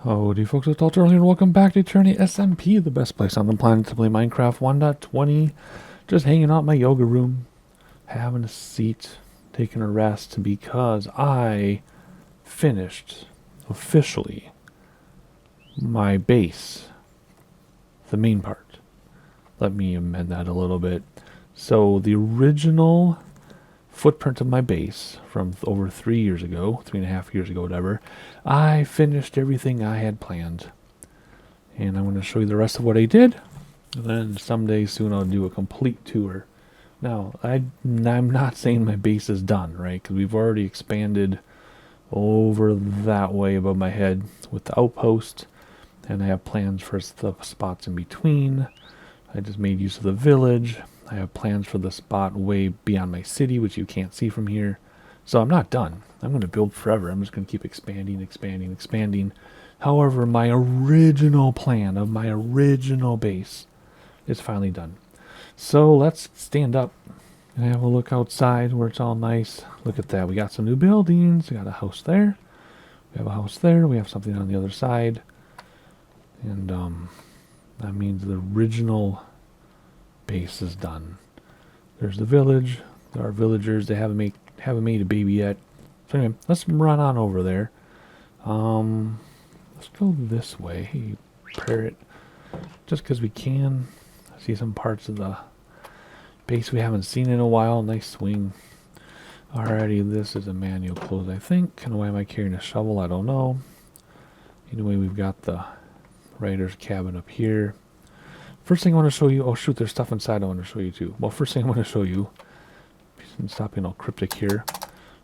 Howdy folks, it's Eternia and welcome back to Eternia SMP, the best place on the planet to play Minecraft 1.20. Just hanging out in my yoga room, having a seat, taking a rest because I finished, officially, my base, the main part. Let me amend that a little bit. So the original footprint of my base from over 3 years ago, 3.5 years ago, whatever, I finished everything I had planned. And I'm going to show you the rest of what I did. And then someday soon I'll do a complete tour. Now, I'm not saying my base is done, right? Because we've already expanded over that way above my head with the outpost. And I have plans for the spots in between. I just made use of the village. I have plans for the spot way beyond my city, which you can't see from here. So I'm not done. I'm going to build forever. I'm just going to keep expanding. However, my original plan of my original base is finally done. So let's stand up and have a look outside where it's all nice. Look at that. We got some new buildings. We got a house there. We have a house there. We have something on the other side. And that means the original base is done. There's the village. There are villagers. They haven't made a baby yet. So anyway, let's run on over there. Let's go this way. Hey, parrot. Just because we can. I see some parts of the base we haven't seen in a while. Nice swing. Alrighty, this is a manual close, I think. And why am I carrying a shovel? I don't know. Anyway, we've got the writer's cabin up here. First thing I want to show you, oh shoot, there's stuff inside I want to show you too. Well, first thing I want to show you, stop being all cryptic here,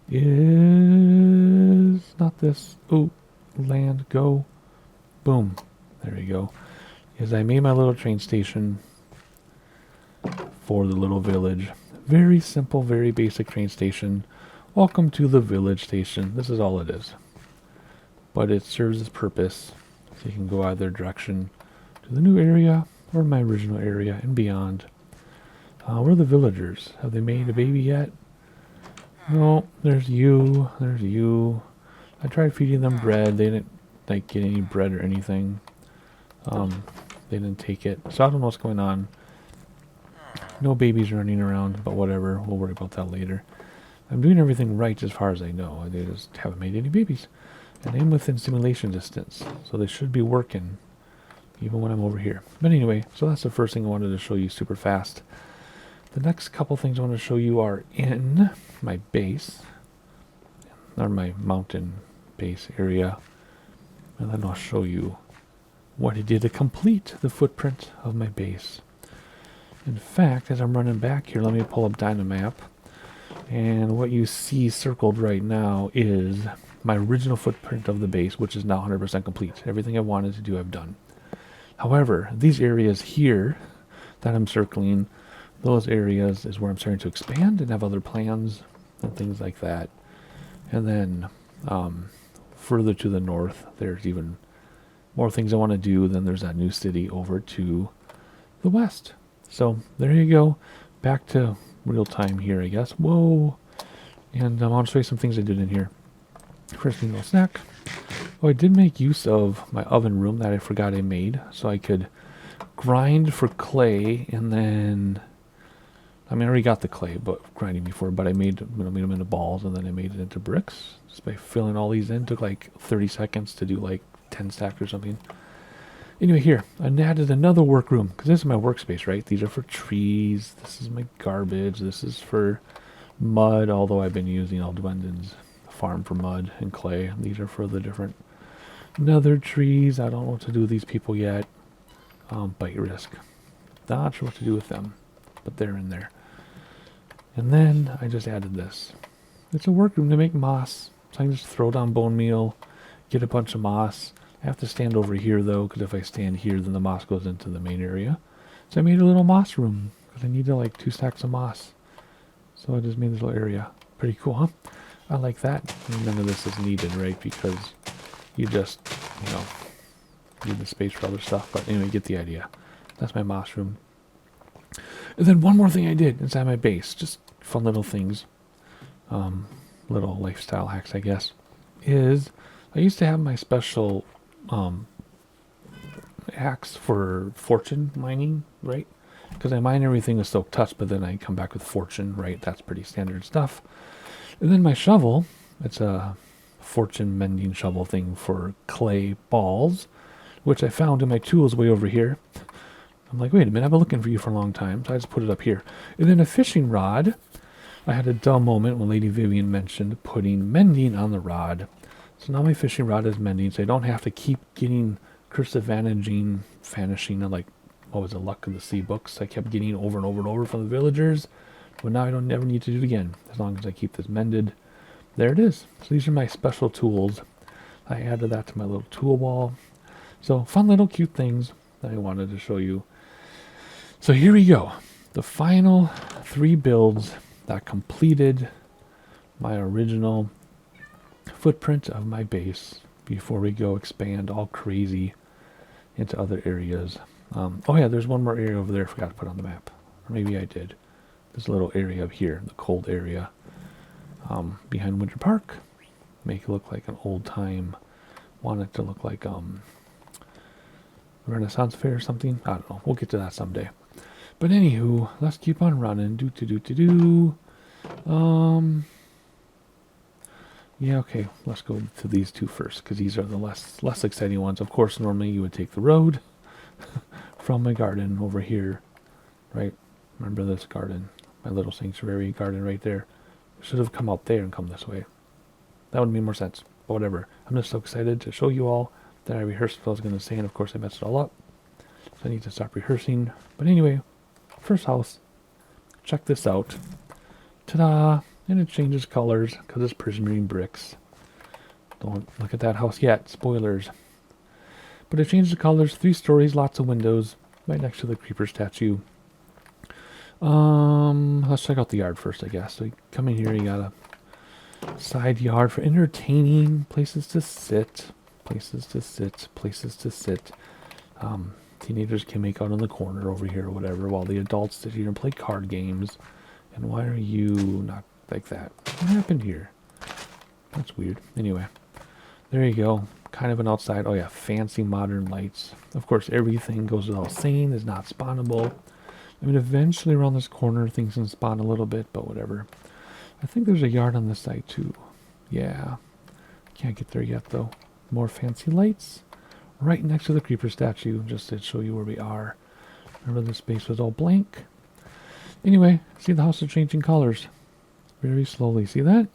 is not this. Oh, land, go. Boom. There you go. Is I made my little train station for the little village. Very simple, very basic train station. Welcome to the village station. This is all it is. But it serves its purpose. So you can go either direction to the new area or my original area and beyond. Where are the villagers? Have they made a baby yet? No, there's you. There's you. I tried feeding them bread. They didn't get any bread or anything. They didn't take it. So I don't know what's going on. No babies running around, but whatever. We'll worry about that later. I'm doing everything right as far as I know. They just haven't made any babies. And I'm within simulation distance. So they should be working even when I'm over here. But anyway, so that's the first thing I wanted to show you super fast. The next couple things I want to show you are in my base, or my mountain base area. And then I'll show you what I did to complete the footprint of my base. In fact, as I'm running back here, let me pull up Dynamap. And what you see circled right now is my original footprint of the base, which is now 100% complete. Everything I wanted to do, I've done. However, these areas here that I'm circling, those areas is where I'm starting to expand and have other plans and things like that. And then further to the north, there's even more things I want to do. Then there's that new city over to the west. So there you go. Back to real time here, I guess. Whoa. And I want to show you some things I did in here. First thing, a snack. Oh, I did make use of my oven room that I forgot I made, so I could grind for clay, and then, I already got the clay, but grinding before, but I made them into balls, and then I made it into bricks, just by filling all these in. Took like 30 seconds to do like 10 stacks or something. Anyway, here, I added another workroom, because this is my workspace, right? These are for trees, this is my garbage, this is for mud, although I've been using Aldwendon's farm for mud and clay. These are for the different nether trees. I don't know what to do with these people yet. Bite risk. Not sure what to do with them, but they're in there. And then I just added this. It's a workroom to make moss. So I can just throw down bone meal, get a bunch of moss. I have to stand over here though, because if I stand here, then the moss goes into the main area. So I made a little moss room, because I needed like 2 stacks of moss. So I just made this little area. Pretty cool, huh? I like that. And none of this is needed, right? Because you just, need the space for other stuff. But anyway, get the idea. That's my moss room. And then one more thing I did inside my base, just fun little things, little lifestyle hacks, I guess, is I used to have my special axe for fortune mining, right? Because I mine everything with silk touch, but then I come back with fortune, right? That's pretty standard stuff. And then my shovel, it's a fortune mending shovel thing for clay balls, which I found in my tools way over here. I'm like, wait a minute, I've been looking for you for a long time, so I just put it up here. And then a fishing rod. I had a dull moment when Lady Vivian mentioned putting mending on the rod. So now my fishing rod is mending, so I don't have to keep getting cursive vanishing, like, what was it, Luck of the Sea books I kept getting over and over and over from the villagers. But now I don't never need to do it again, as long as I keep this mended. There it is. So these are my special tools. I added that to my little tool wall. So fun little cute things that I wanted to show you. So here we go. The final 3 builds that completed my original footprint of my base before we go expand all crazy into other areas. Oh yeah, there's one more area over there I forgot to put on the map. Or maybe I did. This little area up here, the cold area, behind Winter Park. Make it look like an old time. Want it to look like Renaissance fair or something. I don't know. We'll get to that someday. But anywho, let's keep on running. Yeah, okay. Let's go to these 2 first, because these are the less exciting ones. Of course, normally you would take the road from my garden over here, right? Remember this garden, my little sanctuary garden right there. Should have come out there and come this way. That would make more sense. But whatever. I'm just so excited to show you all that I rehearsed what I was going to say, and of course I messed it all up. So I need to stop rehearsing. But anyway, first house. Check this out. Ta-da! And it changes colors because it's prismarine bricks. Don't look at that house yet. Spoilers. But it changes the colors. 3 stories, lots of windows. Right next to the creeper statue. Let's check out the yard first, I guess. So you come in here, you got a side yard for entertaining, places to sit. Teenagers can make out in the corner over here or whatever, while the adults sit here and play card games. And why are you not like that? What happened here? That's weird. Anyway, there you go. Kind of an outside. Oh yeah, fancy modern lights. Of course, everything goes without saying is not spawnable. I mean, eventually around this corner things can spawn a little bit, but whatever. I think there's a yard on this side too. Yeah. Can't get there yet though. More fancy lights. Right next to the creeper statue, just to show you where we are. Remember this space was all blank. Anyway, see the house is changing colors. Very slowly. See that?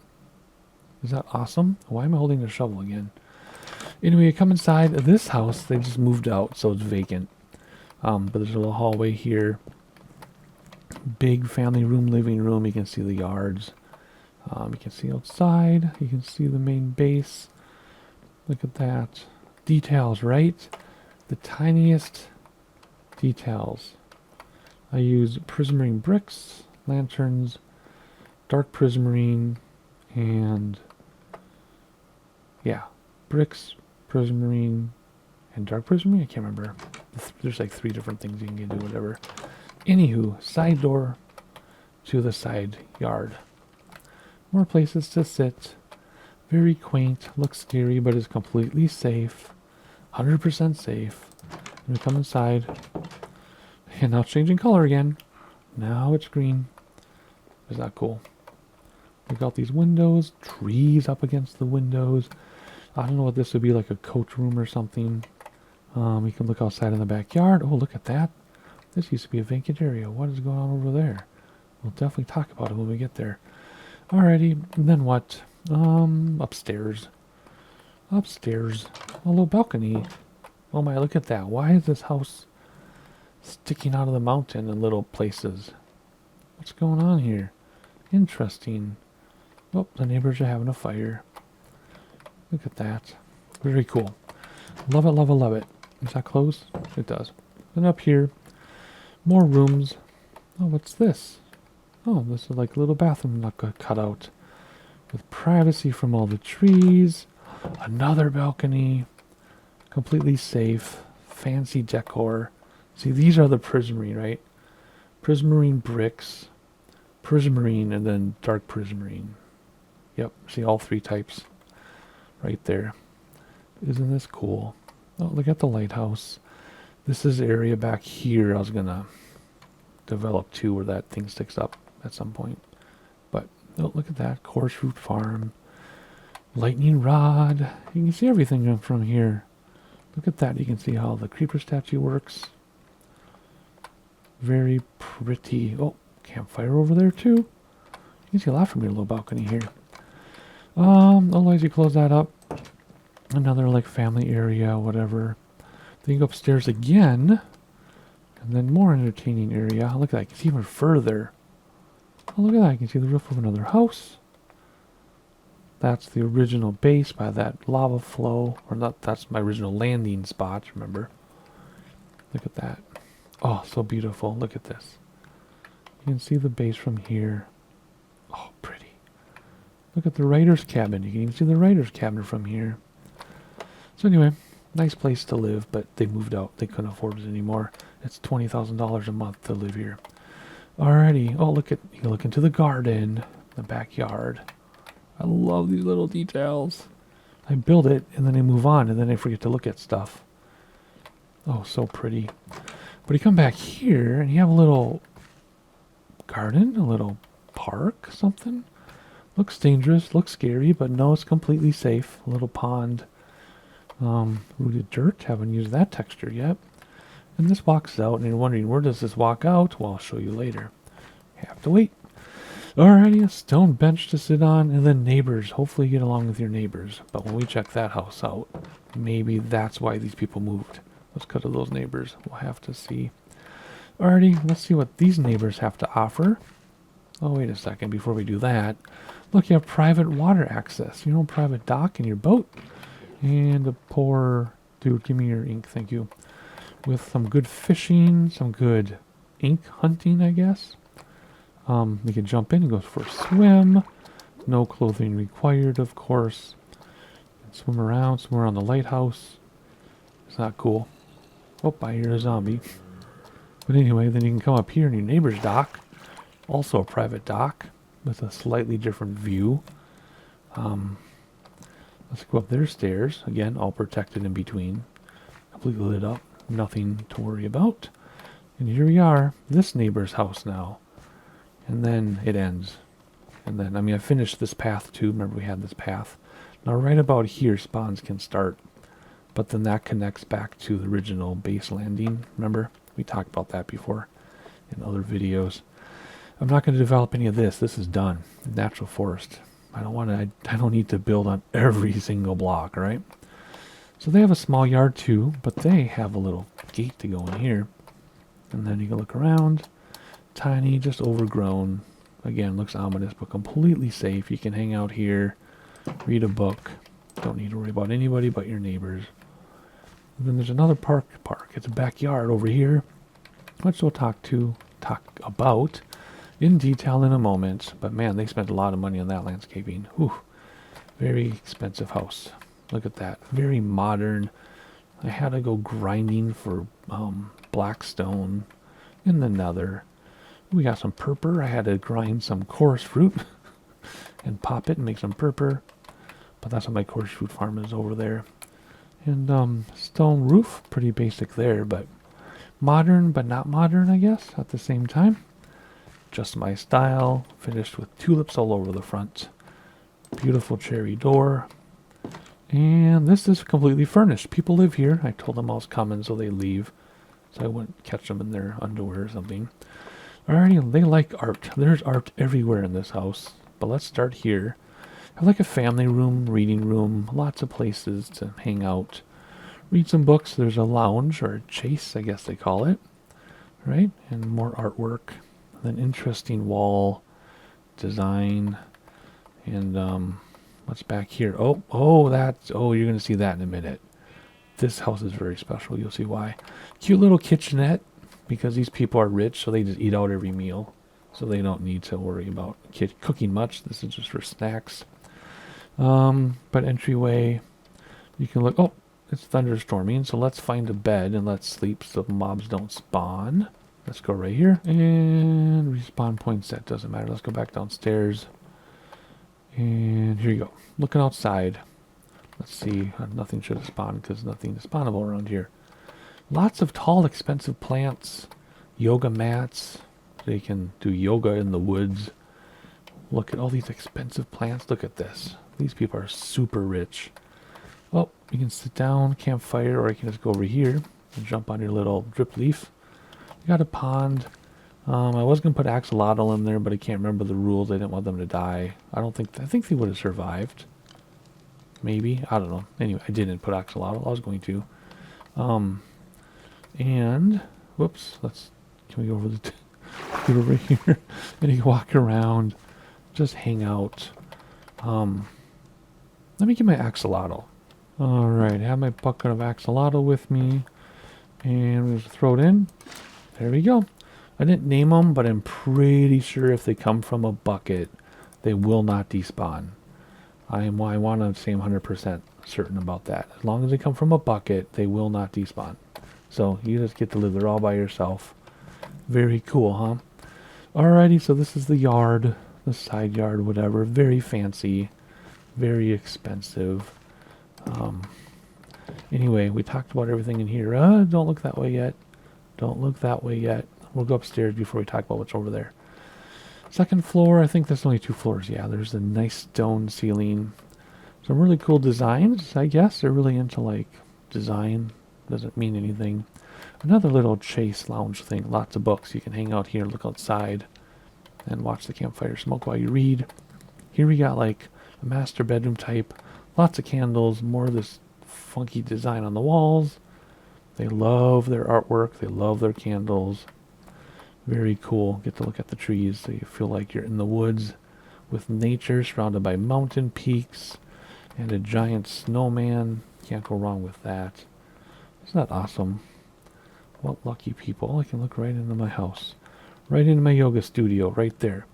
Is that awesome? Why am I holding the shovel again? Anyway, you come inside this house. They just moved out, so it's vacant. But there's a little hallway here. Big family room, living room. You can see the yards. You can see outside. You can see the main base. Look at that. Details, right? The tiniest details. I use prismarine bricks, lanterns, dark prismarine, and yeah, bricks, prismarine, and dark prismarine. I can't remember. There's like 3 different things you can do, whatever. Anywho, side door to the side yard. More places to sit. Very quaint, looks scary, but is completely safe. 100% safe. And we come inside. And now it's changing color again. Now it's green. Is that cool? We got these windows, trees up against the windows. I don't know what this would be, like a coach room or something. We can look outside in the backyard. Oh, look at that. This used to be a vacant area. What is going on over there? We'll definitely talk about it when we get there. Alrighty, and then what? Upstairs. Upstairs. A little balcony. Oh my, look at that. Why is this house sticking out of the mountain in little places? What's going on here? Interesting. Oh, the neighbors are having a fire. Look at that. Very cool. Love it, love it, love it. Does that close? It does. Then up here, more rooms. Oh, what's this? Oh, this is like a little bathroom not cut out. With privacy from all the trees. Another balcony. Completely safe. Fancy decor. See, these are the prismarine, right? Prismarine bricks. Prismarine and then dark prismarine. Yep, see all 3 types right there. Isn't this cool? Oh, look at the lighthouse. This is the area back here I was gonna develop too, where that thing sticks up at some point. But oh, look at that. Coarse Root Farm. Lightning Rod. You can see everything from here. Look at that. You can see how the creeper statue works. Very pretty. Oh, campfire over there too. You can see a lot from your little balcony here. Otherwise you close that up. Another like family area, whatever. Then you go upstairs again. And then more entertaining area. Look at that. You can see even further. Oh, look at that. You can see the roof of another house. That's the original base by that lava flow. Or not, that's my original landing spot, remember? Look at that. Oh, so beautiful. Look at this. You can see the base from here. Oh, pretty. Look at the writer's cabin. You can even see the writer's cabin from here. So anyway, nice place to live, but they moved out. They couldn't afford it anymore. It's $20,000 a month to live here. Alrighty. Oh, look at, you can look into the garden, the backyard. I love these little details. I build it, and then I move on, and then I forget to look at stuff. Oh, so pretty. But you come back here, and you have a little garden, a little park, something. Looks dangerous, looks scary, but no, it's completely safe. A little pond. Rooted dirt, haven't used that texture yet. And this walks out, and you're wondering, where does this walk out? Well, I'll show you later. You have to wait. Alrighty, a stone bench to sit on, and then neighbors. Hopefully you get along with your neighbors. But when we check that house out, maybe that's why these people moved. Let's cut to those neighbors. We'll have to see. Alrighty, let's see what these neighbors have to offer. Oh, wait a second. Before we do that, look, you have private water access. You know, private dock in your boat. And a poor... Dude, give me your ink, thank you. With some good fishing, some good ink hunting, I guess. We can jump in and go for a swim. No clothing required, of course. Swim around the lighthouse. It's not cool. Oh, I hear a zombie. But anyway, then you can come up here in your neighbor's dock. Also a private dock with a slightly different view. Let's go up their stairs. Again, all protected in between. Completely lit up. Nothing to worry about. And here we are. This neighbor's house now. And then it ends. And then, I finished this path too. Remember we had this path. Now right about here, spawns can start. But then that connects back to the original base landing. Remember? We talked about that before in other videos. I'm not going to develop any of this. This is done. Natural forest. I don't need to build on every single block, right? So they have a small yard too, but they have a little gate to go in here. And then you can look around. Tiny, just overgrown. Again, looks ominous, but completely safe. You can hang out here, read a book. Don't need to worry about anybody but your neighbors. And then there's another park. It's a backyard over here, which we'll talk about in detail in a moment. But man, they spent a lot of money on that landscaping. Whew. Very expensive house. Look at that. Very modern. I had to go grinding for black stone in the nether. We got some purple. I had to grind some coarse fruit and pop it and make some purple. But that's what my coarse fruit farm is over there. And stone roof, pretty basic there, but modern but not modern, I guess, at the same time. Just my style, finished with tulips all over the front. Beautiful cherry door. And this is completely furnished. People live here. I told them I was coming, so they leave. So I wouldn't catch them in their underwear or something. Alrighty, they like art. There's art everywhere in this house. But let's start here. I have like a family room, reading room, lots of places to hang out. Read some books. There's a lounge, or a chase, I guess they call it. Right? And more artwork. An interesting wall design. And what's back here? Oh, you're going to see that in a minute. This house is very special. You'll see why. Cute little kitchenette, because these people are rich, so they just eat out every meal. So they don't need to worry about cooking much. This is just for snacks. But entryway, you can look. Oh, it's thunderstorming, so let's find a bed and let's sleep so mobs don't spawn. Let's go right here. And respawn point set. Doesn't matter. Let's go back downstairs. And here you go. Looking outside. Let's see. Nothing should have spawned because nothing is spawnable around here. Lots of tall, expensive plants. Yoga mats. So you can do yoga in the woods. Look at all these expensive plants. Look at this. These people are super rich. Oh, you can sit down, campfire, or you can just go over here and jump on your little drip leaf. You got a pond. I was going to put axolotl in there, but I can't remember the rules. I didn't want them to die. I think they would have survived. Maybe. I don't know. Anyway, I didn't put axolotl. I was going to. And, whoops, can we go over get over here? And you can walk around, just hang out. Let me get my axolotl. Alright, I have my bucket of axolotl with me. And we'll just throw it in. There we go. I didn't name them, but I'm pretty sure if they come from a bucket, they will not despawn. I want to say I'm 100% certain about that. As long as they come from a bucket, they will not despawn. So you just get to live there all by yourself. Very cool, huh? Alrighty, so this is the yard, the side yard, whatever. Very fancy, very expensive. Anyway, we talked about everything in here. Don't look that way yet. Don't look that way yet. We'll go upstairs before we talk about what's over there. Second floor, I think there's only 2 floors. Yeah, there's a nice stone ceiling. Some really cool designs, I guess. They're really into, like, design. Doesn't mean anything. Another little chase lounge thing. Lots of books. You can hang out here, look outside, and watch the campfire smoke while you read. Here we got, like, a master bedroom type. Lots of candles. More of this funky design on the walls. They love their artwork. They love their candles. Very cool. Get to look at the trees so you feel like you're in the woods with nature surrounded by mountain peaks and a giant snowman. Can't go wrong with that. Isn't that awesome? What lucky people. I can look right into my house. Right into my yoga studio right there.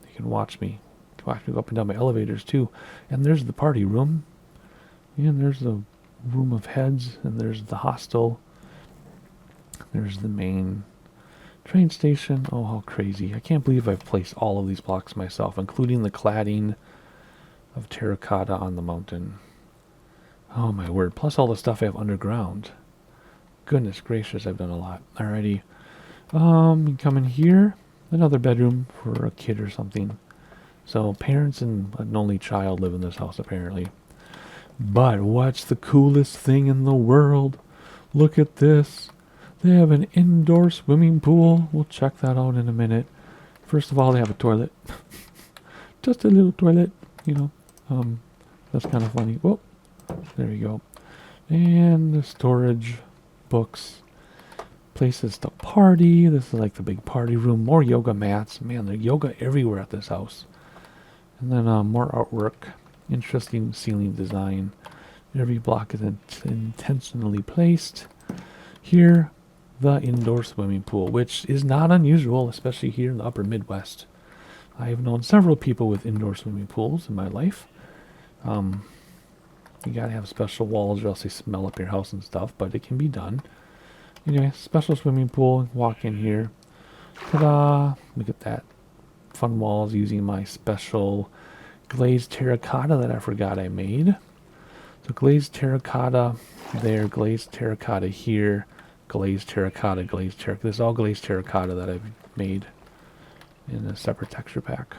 You can watch me. You can watch me go up and down my elevators too. And there's the party room. And there's the room of heads. And there's the hostel. There's the main train station. Oh, how crazy. I can't believe I've placed all of these blocks myself, including the cladding of terracotta on the mountain. Oh my word. Plus all the stuff I have underground. Goodness gracious, I've done a lot. Alrighty. You come in here. Another bedroom for a kid or something. So parents and an only child live in this house apparently. But what's the coolest thing in the world? Look at this. They have an indoor swimming pool. We'll check that out in a minute. First of all, they have a toilet. Just a little toilet, you know. That's kind of funny. Whoa. There you go. And the storage, books, places to party. This is like the big party room. More yoga mats. Man, there's yoga everywhere at this house. And then more artwork. Interesting ceiling design. Every block is intentionally placed. Here, the indoor swimming pool, which is not unusual, especially here in the upper Midwest. I have known several people with indoor swimming pools in my life. You gotta have special walls or else they smell up your house and stuff, but it can be done. Anyway, special swimming pool. Walk in here. Ta-da! Look at that. Fun walls using my special glazed terracotta that I forgot I made. So glazed terracotta there, glazed terracotta here, glazed terracotta, glazed terracotta. This is all glazed terracotta that I've made in a separate texture pack.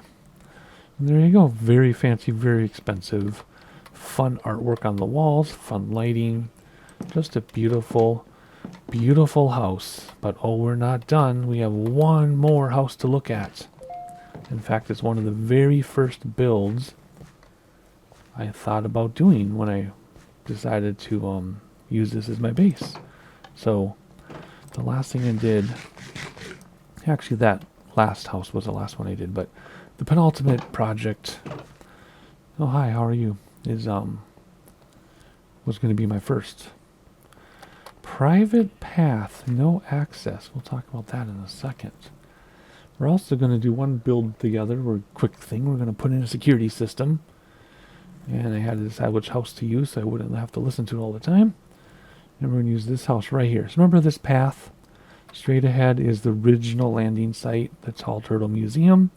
And there you go. Very fancy, very expensive. Fun artwork on the walls, fun lighting. Just a beautiful, beautiful house. But oh, we're not done. We have one more house to look at. In fact, it's one of the very first builds I thought about doing when I decided to use this as my base. So the last thing I did, actually that last house was the last one I did, but the penultimate project, oh hi, how are you, is was going to be my first. Private path, no access. We'll talk about that in a second. We're also going to do one build together. We're a quick thing. We're going to put in a security system. And I had to decide which house to use so I wouldn't have to listen to it all the time. And we're going to use this house right here. So remember this path? Straight ahead is the original landing site. The Tall Turtle Museum,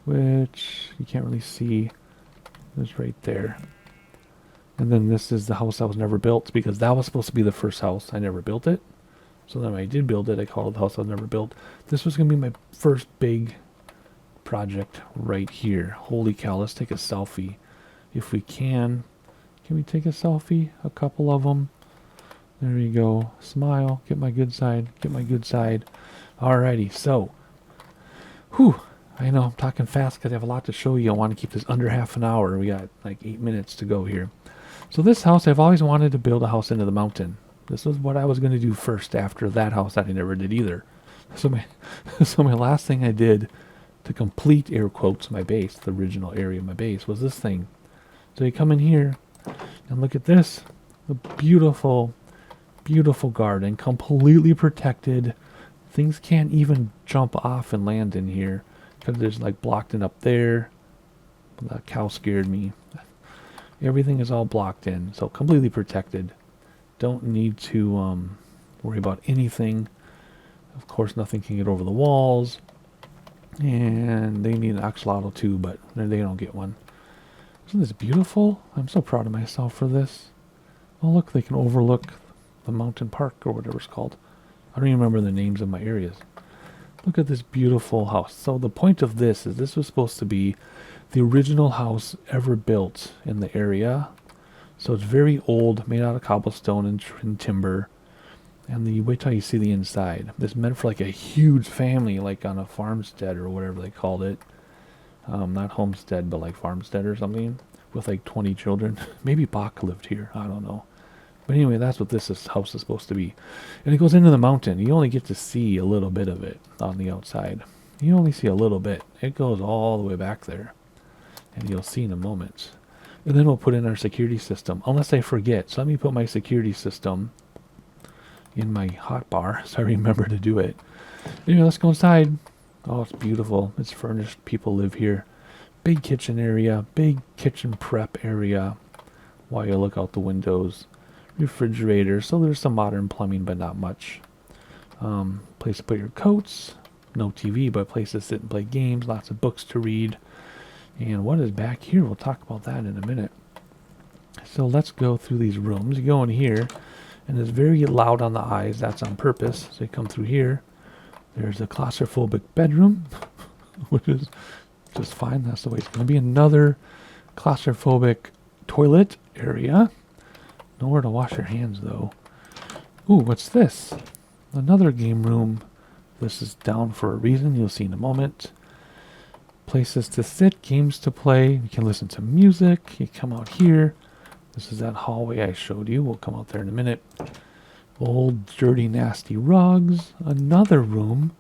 which you can't really see. It's right there. And then this is the house that was never built, because that was supposed to be the first house. I never built it. So then when I did build it, I called it the house that was never built. This was going to be my first big project right here. Holy cow, let's take a selfie. If we can. Can we take a selfie? A couple of them. There you go. Smile. Get my good side. Get my good side. Alrighty, so. Whew. I know I'm talking fast because I have a lot to show you. I want to keep this under half an hour. We got like 8 minutes to go here. So this house, I've always wanted to build a house into the mountain. This was what I was going to do first after that house that I never did either. So my last thing I did to complete, air quotes, my base, the original area of my base, was this thing. So you come in here and look at this. The beautiful, beautiful garden, completely protected. Things can't even jump off and land in here because there's like blocked in up there. That cow scared me. Everything is all blocked in, so completely protected. Don't need to worry about anything. Of course, nothing can get over the walls. And they need an axolotl too, but they don't get one. Isn't this beautiful? I'm so proud of myself for this. Oh, look, they can overlook the mountain park or whatever it's called. I don't even remember the names of my areas. Look at this beautiful house. So the point of this is this was supposed to be the original house ever built in the area. So it's very old, made out of cobblestone and timber. And wait till you see the inside. This meant for like a huge family, like on a farmstead or whatever they called it. Not homestead, but like farmstead or something. With like 20 children. Maybe Bach lived here. I don't know. But anyway, that's what this house is supposed to be. And it goes into the mountain. You only get to see a little bit of it on the outside. You only see a little bit. It goes all the way back there. And you'll see in a moment. And then we'll put in our security system. Unless I forget. So let me put my security system in my hotbar so I remember to do it. Anyway, let's go inside. Oh, it's beautiful. It's furnished. People live here. Big kitchen area. Big kitchen prep area. While you look out the windows. Refrigerator. So there's some modern plumbing, but not much. Place to put your coats. No TV, but a place to sit and play games. Lots of books to read. And what is back here? We'll talk about that in a minute. So let's go through these rooms. You go in here, and it's very loud on the eyes. That's on purpose. So you come through here. There's a claustrophobic bedroom, which is just fine. That's the way it's going to be. Another claustrophobic toilet area. Nowhere to wash your hands, though. Ooh, what's this? Another game room. This is down for a reason. You'll see in a moment. Places to sit, games to play. You can listen to music. You come out here. This is that hallway I showed you. We'll come out there in a minute. Old, dirty, nasty rugs. Another room.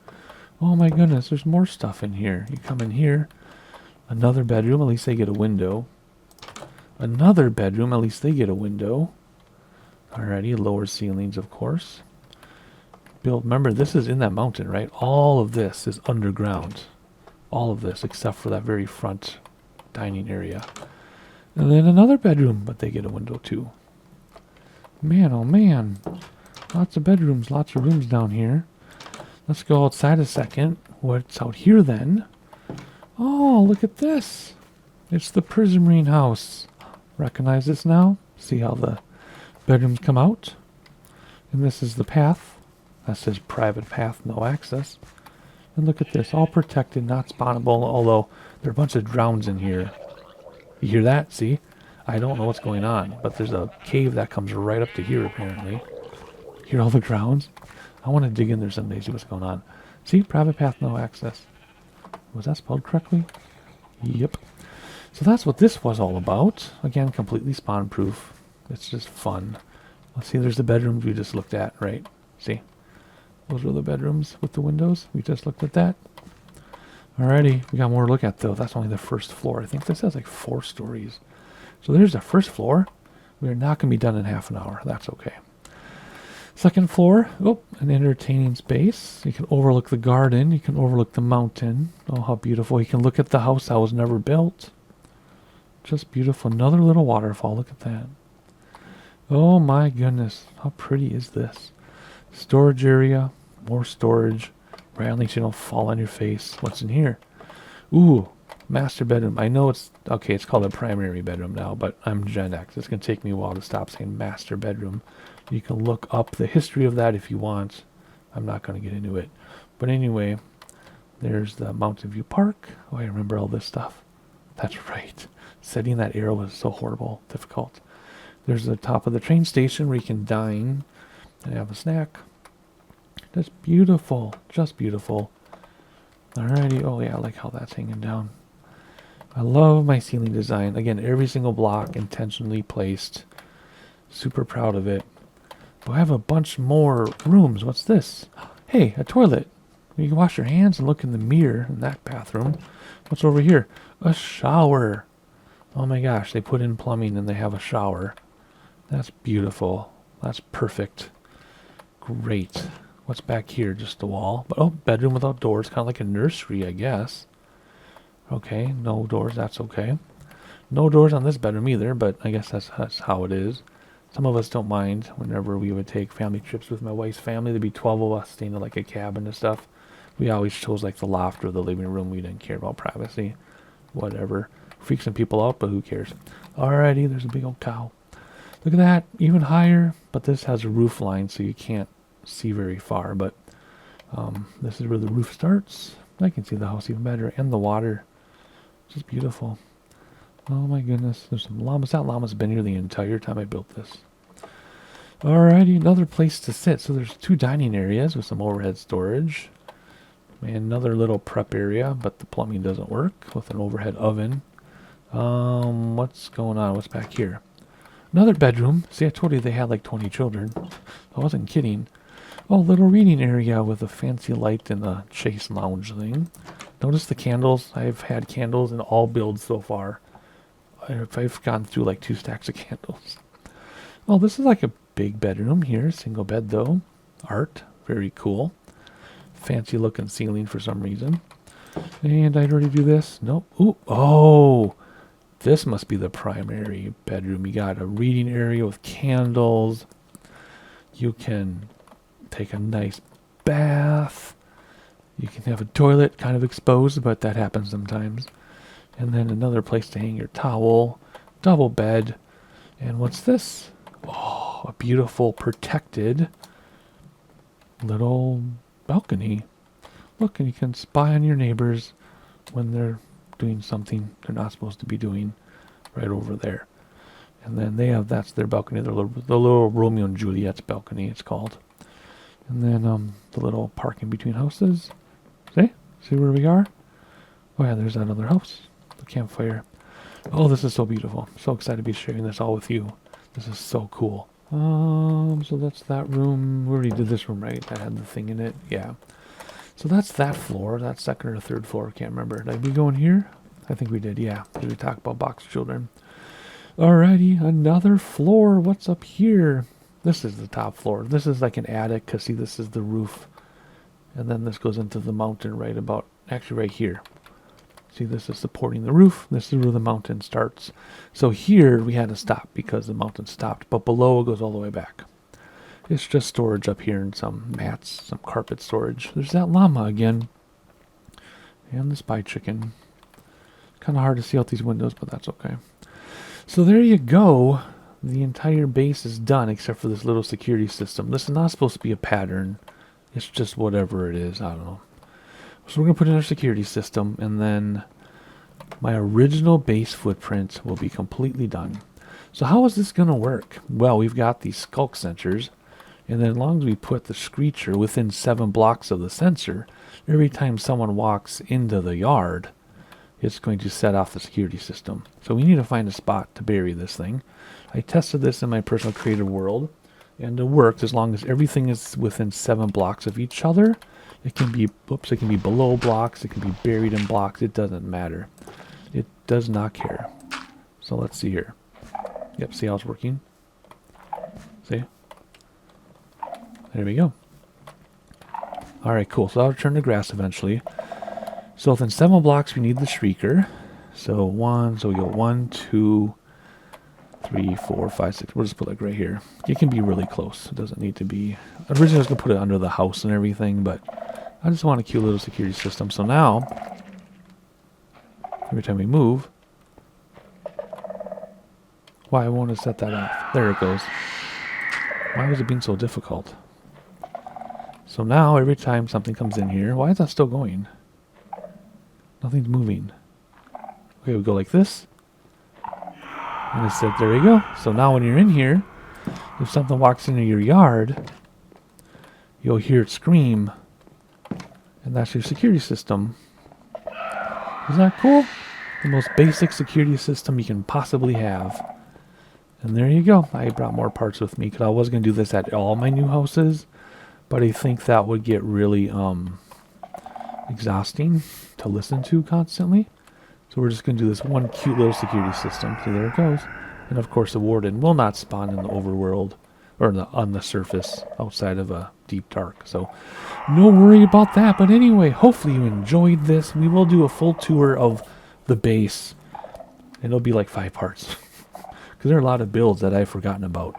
Oh my goodness, there's more stuff in here. You come in here. Another bedroom. At least they get a window. Another bedroom. At least they get a window. Alrighty, lower ceilings, of course. Remember, this is in that mountain, right? All of this is underground. All of this, except for that very front dining area. And then another bedroom, but they get a window too. Man, oh man. Lots of bedrooms, lots of rooms down here. Let's go outside a second. What's out here then? Oh, look at this. It's the Prismarine house. Recognize this now? See how the bedrooms come out? And this is the path. That says private path, no access. And look at this, all protected, not spawnable, although there are a bunch of drowns in here. You hear that? See? I don't know what's going on, but there's a cave that comes right up to here, apparently. Hear all the drowns? I want to dig in there someday, see what's going on. See? Private path, no access. Was that spelled correctly? Yep. So that's what this was all about. Again, completely spawn-proof. It's just fun. Let's see, there's the bedrooms we just looked at, right? See? Those are the bedrooms with the windows. We just looked at that. Alrighty, we got more to look at though. That's only the first floor. I think this has like 4 stories. So there's the first floor. We are not going to be done in half an hour. That's okay. Second floor. Oh, an entertaining space. You can overlook the garden. You can overlook the mountain. Oh, how beautiful. You can look at the house that was never built. Just beautiful. Another little waterfall. Look at that. Oh my goodness. How pretty is this? Storage area. More storage. Right, at least you don't fall on your face. What's in here? Ooh, Master bedroom. I know it's, okay, it's called a primary bedroom now, but I'm Gen X. It's going to take me a while to stop saying master bedroom. You can look up the history of that if you want. I'm not going to get into it. But anyway, there's the Mountain View Park. Oh, I remember all this stuff. That's right. Setting that arrow was so horrible, difficult. There's the top of the train station where you can dine and have a snack. That's beautiful. Just beautiful. Alrighty. Oh, yeah, I like how that's hanging down. I love my ceiling design. Again, every single block intentionally placed. Super proud of it. But I have a bunch more rooms. What's this? Hey, a toilet. You can wash your hands and look in the mirror in that bathroom. What's over here? A shower. Oh my gosh, they put in plumbing and they have a shower. That's beautiful. That's perfect. Great. What's back here? Just the wall. But oh, bedroom without doors. Kind of like a nursery, I guess. Okay, no doors. That's okay. No doors on this bedroom either, but I guess that's how it is. Some of us don't mind. Whenever we would take family trips with my wife's family, there'd be 12 of us staying in like a cabin and stuff. We always chose like the loft or the living room. We didn't care about privacy. Whatever. Freaks some people out, but who cares? Alrighty, there's a big old cow. Look at that. Even higher, but this has a roof line, so you can't see very far. But this is where the roof starts. I can see the house even better. And the water. Just beautiful. Oh my goodness. There's some llamas. That llama's been here the entire time I built this. Alrighty, another place to sit. So there's 2 dining areas with some overhead storage. And another little prep area, but the plumbing doesn't work with an overhead oven. What's going on? What's back here? Another bedroom. See, I told you they had like 20 children. I wasn't kidding. Oh, little reading area with a fancy light and a chase lounge thing. Notice the candles. I've had candles in all builds so far. I've gone through like 2 stacks of candles. Oh, this is like a big bedroom here. Single bed though. Art. Very cool. Fancy looking ceiling for some reason. And I'd already do this. Nope. Ooh. Oh, this must be the primary bedroom. You got a reading area with candles. You can take a nice bath. You can have a toilet kind of exposed, but that happens sometimes. And then another place to hang your towel. Double bed. And what's this? Oh, a beautiful protected little balcony. Look, and you can spy on your neighbors when they're doing something they're not supposed to be doing right over there. And then they have, that's their balcony, the little Romeo and Juliet's balcony, it's called. And then the little parking between houses. See where we are? Oh yeah, there's that other house. The campfire. Oh, this is so beautiful. I'm so excited to be sharing this all with you. This is so cool. So that's that room. We already did this room, right? That had the thing in it. Yeah. So that's that floor. That's second or third floor. Can't remember. Did we go in here? I think we did. Yeah. Did we talk about box children? Alrighty. Another floor. What's up here? This is the top floor. This is like an attic. Cause see, this is the roof. And then this goes into the mountain right about, actually right here. See, this is supporting the roof. This is where the mountain starts. So here we had to stop because the mountain stopped. But below it goes all the way back. It's just storage up here and some mats, some carpet storage. There's that llama again. And the spy chicken. Kind of hard to see out these windows, but that's okay. So there you go. The entire base is done except for this little security system. This is not supposed to be a pattern. It's just whatever it is. I don't know. So we're going to put in our security system, and then my original base footprint will be completely done. So how is this going to work? Well, we've got these skulk sensors, and then as long as we put the screecher within 7 blocks of the sensor, every time someone walks into the yard, it's going to set off the security system. So we need to find a spot to bury this thing. I tested this in my personal creative world, and it worked as long as everything is within 7 blocks of each other. It can be, it can be below blocks, it can be buried in blocks, it doesn't matter. It does not care. So let's see here. Yep, see how it's working? See? There we go. Alright, cool. So I'll turn to grass eventually. So within 7 blocks we need the shrieker. So we go 1, 2, 3, 4, 5, 6. We'll just put like right here. It can be really close. It doesn't need to be. Originally I was going to put it under the house and everything, but I just want a cute little security system. So now every time we move. Why won't it set that off? There it goes. Why was it being so difficult? So now every time something comes in here, why is that still going? Nothing's moving. Okay, we go like this. And it said, there you go. So now when you're in here, if something walks into your yard, you'll hear it scream. And that's your security system. Isn't that cool? The most basic security system you can possibly have. And there you go. I brought more parts with me because I was going to do this at all my new houses. But I think that would get really exhausting to listen to constantly. So we're just going to do this one cute little security system. See, there it goes. And of course the warden will not spawn in the overworld or on the surface outside of a deep dark. So no worry about that. But anyway, hopefully you enjoyed this. We will do a full tour of the base. And it'll be like 5 parts. Because there are a lot of builds that I've forgotten about.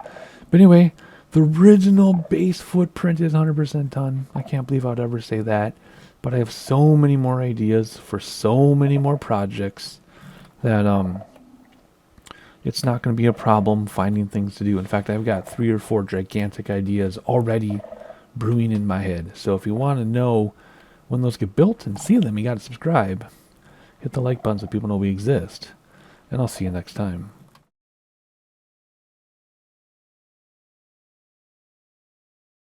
But anyway, the original base footprint is 100% done. I can't believe I'd ever say that. But I have so many more ideas for so many more projects that it's not going to be a problem finding things to do. In fact, I've got 3 or 4 gigantic ideas already brewing in my head. So if you want to know when those get built and see them, you got to subscribe. Hit the like button so people know we exist. And I'll see you next time.